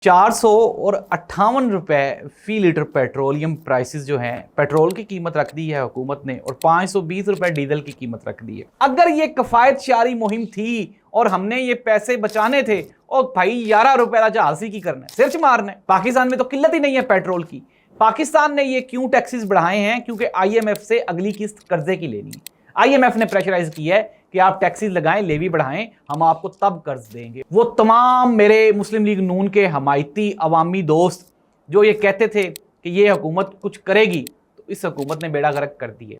₹458 फी litre petroleum prices जो हैं, petrol की कीमत रख दी है हुकूमत ने और ₹520 डीजल की कीमत रख दी है। अगर ये कफायत शारी मुहिम थी और हमने ये पैसे बचाने थे और भाई ₹11 का जहाज ही की करना है, सिर्च मारना है। पाकिस्तान में तो किल्लत ही नहीं है पेट्रोल की। पाकिस्तान ने ये क्यों टैक्सेस बढ़ाए हैं? क्योंकि IMF से अगली किस्त कर्जे की लेनी है। IMF ने प्रेशराइज किया है कि आप टैक्सेस लगाएं, लेवी बढ़ाएं, हम आपको तब कर्ज देंगे। वो तमाम मेरे मुस्लिम लीग नून के हमायती अवामी दोस्त जो ये कहते थे कि ये हुकूमत कुछ करेगी, तो इस हुकूमत ने बेड़ा गर्क कर दी है।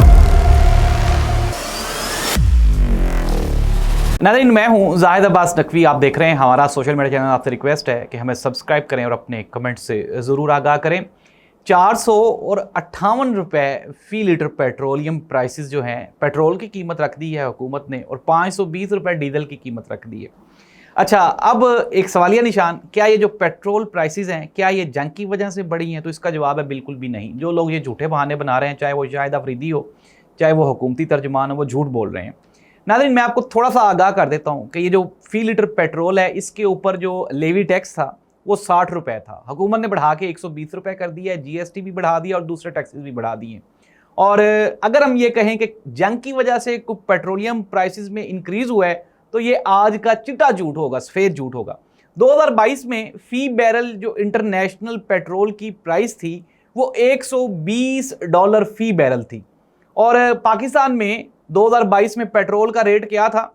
नाज़रीन, मैं हूं जाहिद अब्बास नकवी, आप देख रहे हैं हमारा सोशल मीडिया चैनल। आपसे रिक्वेस्ट है कि हमें सब्सक्राइब करें और अपने कमेंट से ज़रूर आगाह करें। ₹458 फी लीटर पेट्रोलियम प्राइसेस जो हैं, पेट्रोल की कीमत रख दी है हुकूमत ने और ₹520 डीजल की कीमत रख दी है। अच्छा, अब एक सवालिया निशान, क्या ये जो पेट्रोल प्राइसेस हैं, क्या ये जंग की वजह से बढ़ी हैं? तो इसका जवाब है बिल्कुल भी नहीं। जो लोग ये झूठे बहाने बना रहे हैं, चाहे वो शाहिद अफरीदी हो, चाहे वो हुकूमती तर्जुमान हो, वो झूठ बोल रहे हैं। नाज़रीन, मैं आपको थोड़ा सा आगाह कर देता हूँ कि ये जो फी लीटर पेट्रोल है, इसके ऊपर जो लेवी टैक्स था वो ₹60 था। हुकूमत ने बढ़ा के ₹120 कर दिया है, GST भी बढ़ा दिया और दूसरे टैक्सेस भी बढ़ा दिए। और अगर हम ये कहें कि जंग की वजह से पेट्रोलियम प्राइसेस में इंक्रीज हुआ है, तो ये आज का चिट्टा झूठ होगा, सफ़ेद झूठ होगा। 2022 में फी बैरल जो इंटरनेशनल पेट्रोल की प्राइस थी वो $120 फी बैरल थी। और पाकिस्तान में 2022 में पेट्रोल का रेट क्या था?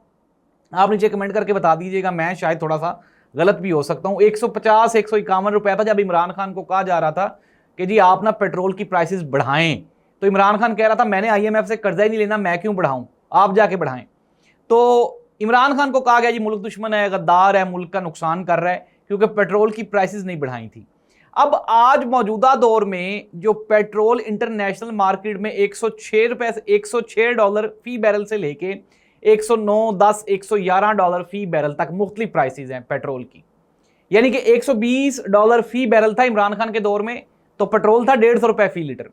आप नीचे कमेंट करके बता दीजिएगा, मैं शायद थोड़ा सा गलत भी हो सकता हूँ। 150-151 रुपए था जब इमरान खान को कहा जा रहा था कि जी आप ना पेट्रोल की प्राइसेस बढ़ाएं। तो इमरान खान कह रहा था मैंने IMF से कर्जा ही नहीं लेना, मैं क्यों बढ़ाऊं, आप जाके बढ़ाएं। तो इमरान खान को कहा गया जी मुल्क दुश्मन है, गद्दार है, मुल्क का नुकसान कर रहा है, क्योंकि पेट्रोल की प्राइसेस नहीं बढ़ाई थी। अब आज मौजूदा दौर में जो पेट्रोल इंटरनेशनल मार्केट में $106 फी बैरल से लेके $109, $10, $111 फी बैरल तक मुख्तलिफ प्राइसेस हैं पेट्रोल की। यानी कि $120 फी बैरल था इमरान खान के दौर में, तो पेट्रोल था ₹150 फी लीटर।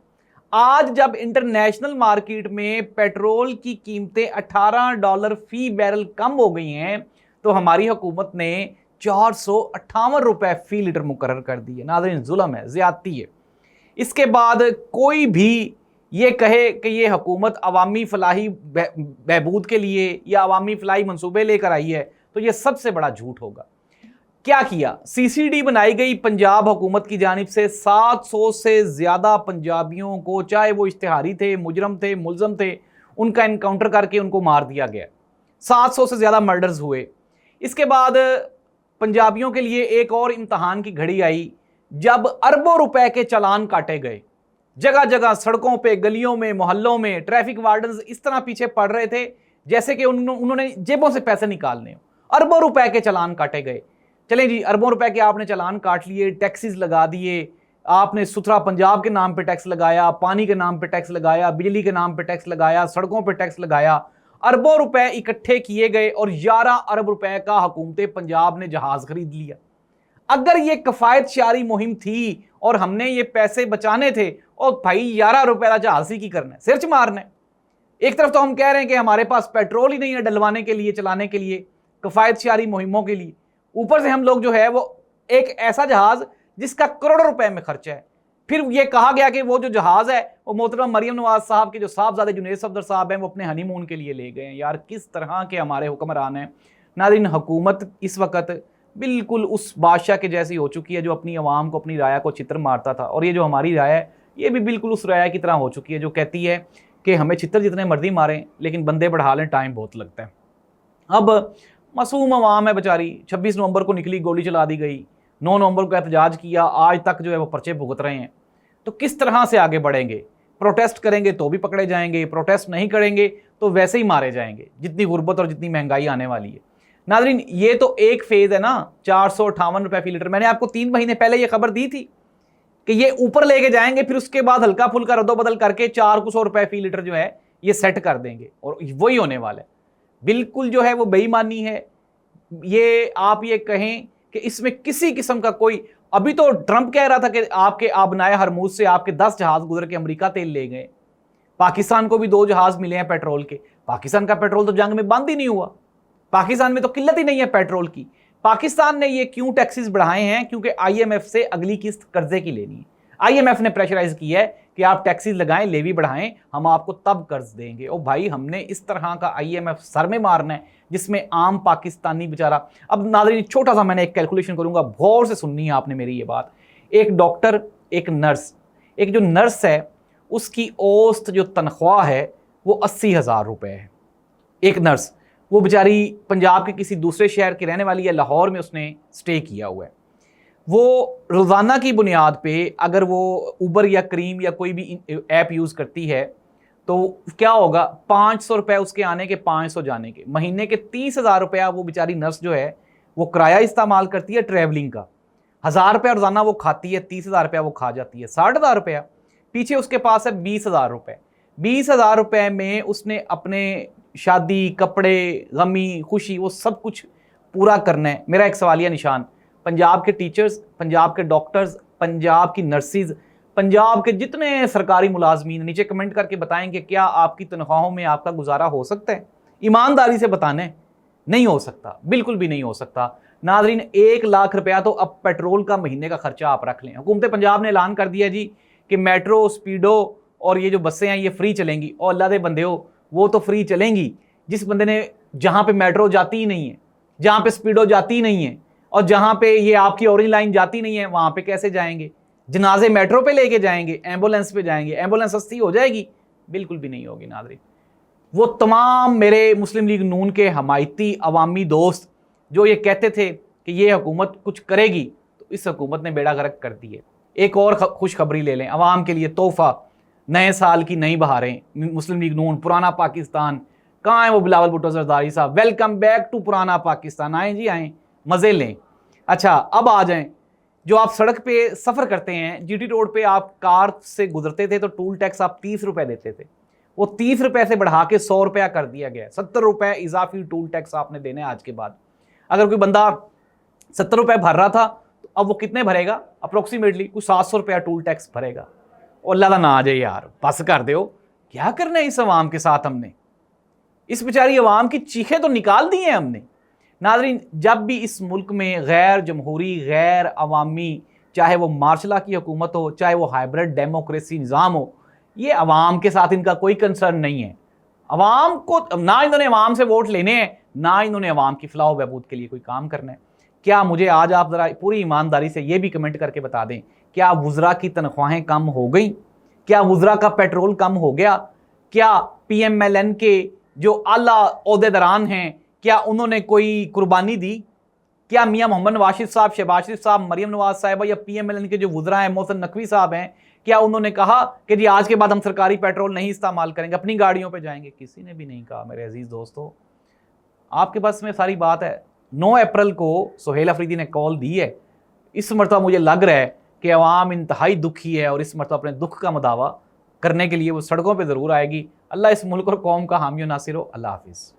आज जब इंटरनेशनल मार्केट में पेट्रोल की कीमतें $18 फी बैरल कम हो गई हैं, तो हमारी हुकूमत ने ₹458 फी लीटर मुकर्रर कर दी है। नाज़रीन, जुल्म है, ज़्यादती है। इसके बाद कोई भी ये कहे कि ये हुकूमत अवामी फलाही बहबूद के लिए या अवामी फलाही मंसूबे लेकर आई है, तो ये सबसे बड़ा झूठ होगा। क्या किया? CCD बनाई गई पंजाब हुकूमत की जानिब से। 700 से ज़्यादा पंजाबियों को, चाहे वो इश्तिहारी थे, मुजरम थे, मुलजम थे, उनका इनकाउंटर करके उनको मार दिया गया। 700 से ज़्यादा मर्डर्स हुए। इसके बाद पंजाबियों के लिए एक और इम्तहान की घड़ी आई जब अरबों रुपए के चालान काटे गए। जगह जगह सड़कों पे, गलियों में, मोहल्लों में ट्रैफिक वार्डन्स इस तरह पीछे पड़ रहे थे जैसे कि उन्होंने जेबों से पैसे निकालने हो। अरबों रुपए के चालान काटे गए। चलें जी, अरबों रुपए के आपने चालान काट लिए, टैक्सेस लगा दिए, आपने सुथरा पंजाब के नाम पे टैक्स लगाया, पानी के नाम पे टैक्स लगाया, बिजली के नाम पे टैक्स लगाया, सड़कों पे टैक्स लगाया। अरबों रुपए इकट्ठे किए गए और 11 अरब रुपए का हुकूमत पंजाब ने जहाज खरीद लिया। अगर ये कफायत शारी मुहिम थी और हमने ये पैसे बचाने थे और भाई ₹11 का जहाज ही की करना है, सिर्च मारना है। एक तरफ तो हम कह रहे हैं कि हमारे पास पेट्रोल ही नहीं है डलवाने के लिए, चलाने के लिए, कफायत शारी मुहिमों के लिए। ऊपर से हम लोग जो है वो एक ऐसा जहाज जिसका करोड़ों रुपए में खर्चा है। फिर ये कहा गया कि वो जो जहाज है वो मोहतरम मरियम नवाज साहब के जो साहबजादे जुनैद सफदर साहब हैं वो अपने हनीमून के लिए ले गए हैं। यार किस तरह के हमारे हुक्मरान हैं। नाज़रीन, हुकूमत इस वक्त बिल्कुल उस बादशाह के जैसी हो चुकी है जो अपनी आवाम को, अपनी राय को चित्र मारता था। और ये जो हमारी राय है ये भी बिल्कुल उस राय की तरह हो चुकी है जो कहती है कि हमें चित्र जितने मर्जी मारें लेकिन बंदे बढ़ा लें, टाइम बहुत लगता है। अब मासूम अवाम है बेचारी, 26 नवंबर को निकली, गोली चला दी गई, 9 नवंबर को एहतजाज किया, आज तक जो है वो पर्चे भुगत रहे हैं। तो किस तरह से आगे बढ़ेंगे? प्रोटेस्ट करेंगे तो भी पकड़े जाएंगे, प्रोटेस्ट नहीं करेंगे तो वैसे ही मारे जाएंगे, जितनी गुर्बत और जितनी महंगाई आने वाली है। नाज़रीन, ये तो एक फेज है ना, ₹458 फी लीटर। मैंने आपको 3 महीने पहले ये खबर दी थी कि ये ऊपर लेके जाएंगे, फिर उसके बाद हल्का फुल्का रद्दोबदल करके 400 रुपए फी लीटर जो है ये सेट कर देंगे, और वही होने वाला है। बिल्कुल जो है वो बेईमानी है। ये आप ये कहें कि इसमें किसी किस्म का कोई, अभी तो ट्रंप कह रहा था कि आपके आबनाए हरमूज से आपके 10 जहाज गुजर के अमेरिका तेल ले गए। पाकिस्तान को भी 2 जहाज मिले हैं पेट्रोल के। पाकिस्तान का पेट्रोल तो जंग में बंद ही नहीं हुआ। पाकिस्तान में तो किल्लत ही नहीं है पेट्रोल की। पाकिस्तान ने ये क्यों टैक्सेस बढ़ाए हैं? क्योंकि IMF से अगली किस्त कर्जे की लेनी है। IMF ने प्रेशराइज किया है कि आप टैक्सेस लगाएं, लेवी बढ़ाएं, हम आपको तब कर्ज देंगे। ओ भाई, हमने इस तरह का IMF सर में मारना है जिसमें आम पाकिस्तानी बेचारा। अब नाज़रीन, छोटा सा मैंने एक कैलकुलेशन करूंगा, गौर से सुननी है आपने मेरी ये बात। एक डॉक्टर, एक नर्स, एक जो नर्स है उसकी औसत जो तनख्वाह है वो 80,000 रुपये है। एक नर्स, वो बेचारी पंजाब के किसी दूसरे शहर की रहने वाली है, लाहौर में उसने स्टे किया हुआ है। वो रोज़ाना की बुनियाद पे अगर वो उबर या क्रीम या कोई भी ऐप यूज़ करती है तो क्या होगा, 500 रुपये उसके आने के, 500 जाने के, महीने के 30,000 रुपया वो बेचारी नर्स जो है वो किराया इस्तेमाल करती है ट्रैवलिंग का। 1,000 रुपया रोज़ाना वो खाती है, 30,000 रुपया वो खा जाती है, 60,000 रुपया। पीछे उसके पास है 20,000 रुपये। 20,000 रुपये में उसने अपने शादी, कपड़े, गमी, खुशी, वो सब कुछ पूरा करना है। मेरा एक सवालिया निशान, पंजाब के टीचर्स, पंजाब के डॉक्टर्स, पंजाब की नर्सिस, पंजाब के जितने सरकारी मुलाजमीन, नीचे कमेंट करके बताएं कि क्या आपकी तनख्वाहों में आपका गुजारा हो सकता है? ईमानदारी से बताने, नहीं हो सकता, बिल्कुल भी नहीं हो सकता। नाज़रीन, 1 लाख रुपया तो अब पेट्रोल का महीने का खर्चा आप रख लें। हुकूमत पंजाब ने ऐलान कर दिया जी कि मेट्रो, स्पीडो और ये जो बसें हैं ये फ्री चलेंगी। और अल्लाह दे बंदे हो, वो तो फ्री चलेंगी जिस बंदे ने, जहाँ पे मेट्रो जाती ही नहीं है, जहाँ पे स्पीडो जाती ही नहीं है, और जहाँ पे ये आपकी ऑरेंज लाइन जाती नहीं है, वहाँ पे कैसे जाएंगे? जनाजे मेट्रो पे लेके जाएंगे, एम्बुलेंस पे जाएंगे, एम्बुलेंस सस्ती हो जाएगी? बिल्कुल भी नहीं होगी नाज़रीन। वो तमाम मेरे मुस्लिम लीग नून के हमायती अवामी दोस्त जो ये कहते थे कि ये हुकूमत कुछ करेगी, तो इस हुकूमत ने बेड़ा गर्क कर दी है। एक और खुशखबरी ले लें अवाम के लिए, तोहफा, नए साल की नई बहारें, मुस्लिम लीग नून, पुराना पाकिस्तान। कहाँ है वो बिलावल भुट्टो जरदारी साहब? वेलकम बैक टू पुराना पाकिस्तान। आएँ जी, आएँ, मज़े लें। अच्छा, अब आ जाएं, जो आप सड़क पे सफ़र करते हैं, GT रोड पे आप कार से गुजरते थे तो टूल टैक्स आप 30 रुपये देते थे, वो 30 रुपये से बढ़ा के 100 रुपया कर दिया गया। 70 रुपये इजाफी टूल टैक्स आपने देने आज के बाद। अगर कोई बंदा 70 रुपये भर रहा था तो अब वो कितने भरेगा? अप्रोक्सीमेटली कुछ 700 रुपया टूल टैक्स भरेगा। और अल्लाह ना आ जाए यार, बस कर दो, क्या करना है इस अवाम के साथ? हमने इस बेचारी अवाम की चीखें तो निकाल दी हैं हमने। नाज़रीन, जब भी इस मुल्क में गैर जमहूरी, गैर अवामी, चाहे वो मार्शला की हुकूमत हो, चाहे वो हाइब्रिड डेमोक्रेसी निज़ाम हो, ये अवाम के साथ इनका कोई कंसर्न नहीं है। अवाम को ना, इन्होंने अवाम से वोट लेने हैं, ना इन्होंने अवाम की फलाह बहबूद के लिए कोई काम करना है। क्या मुझे आज आप ज़रा पूरी ईमानदारी से ये भी कमेंट करके बता दें, क्या वुज़रा की तनख्वाहें कम हो गई? क्या वुज़रा का पेट्रोल कम हो गया? क्या PMLN के जो आला ओहदेदारान हैं, क्या उन्होंने कोई कुर्बानी दी? क्या मियां मोहम्मद वाशिद साहब, शहबाज शरीफ साहब, मरियम नवाज साहिबा या PMLN के जो वुज़रा हैं, मोहसिन नकवी साहब हैं, क्या उन्होंने कहा कि जी आज के बाद हम सरकारी पेट्रोल नहीं इस्तेमाल करेंगे, अपनी गाड़ियों पे जाएंगे? किसी ने भी नहीं कहा मेरे अजीज़ दोस्तों। आपके पास में सारी बात है। 9 अप्रैल को सुहेल अफरीदी ने कॉल दी है। इस मरतबा मुझे लग रहा है कि अवाम इंतहाई दुखी है और इस मरतबा अपने दुख का मुदावा करने के लिए वो सड़कों पर ज़रूर आएगी। अल्लाह इस मुल्क और कौम का हामी और नासिर हो। अल्लाह हाफिज़।